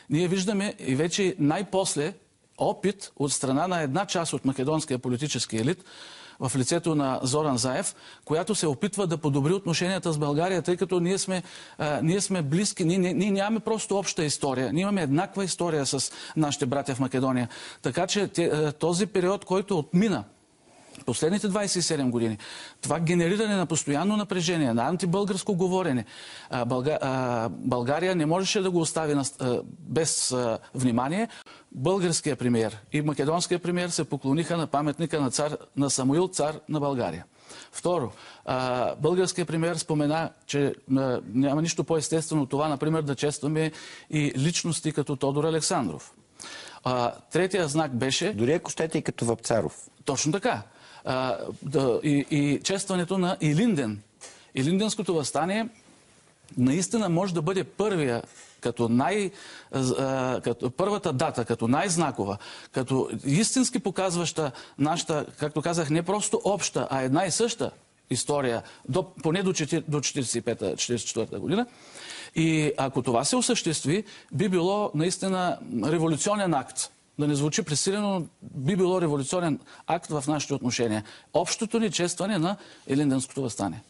ние виждаме и вече най-после опит от страна на една част от македонския политически елит в лицето на Зоран Заев, която се опитва да подобри отношенията с България, тъй като ние сме близки, ние нямаме просто обща история, ние имаме еднаква история с нашите братя в Македония. Така че този период, който отмина, последните 27 години, това генериране на постоянно напрежение, на антибългарско говорене, България не можеше да го остави без внимание. Българският премиер и македонският премиер се поклониха на паметника на Самуил, цар на България. Второ, българският премиер спомена, че няма нищо по-естествено от това, например, да честваме и личности като Тодор Александров. Третия знак беше... Дори ако щете и като Вапцаров. Точно така. И честването на Илинден. Илинденското въстание наистина може да бъде първия, като първата дата, като най-знакова, като истински показваща нашата, както казах, не просто обща, а една и съща история, поне до 1945-1944 година. И ако това се осъществи, би било наистина революционен акт. Да не звучи пресилено, но би било революционен акт в нашите отношения. Общото ни честване на Илинденското въстание.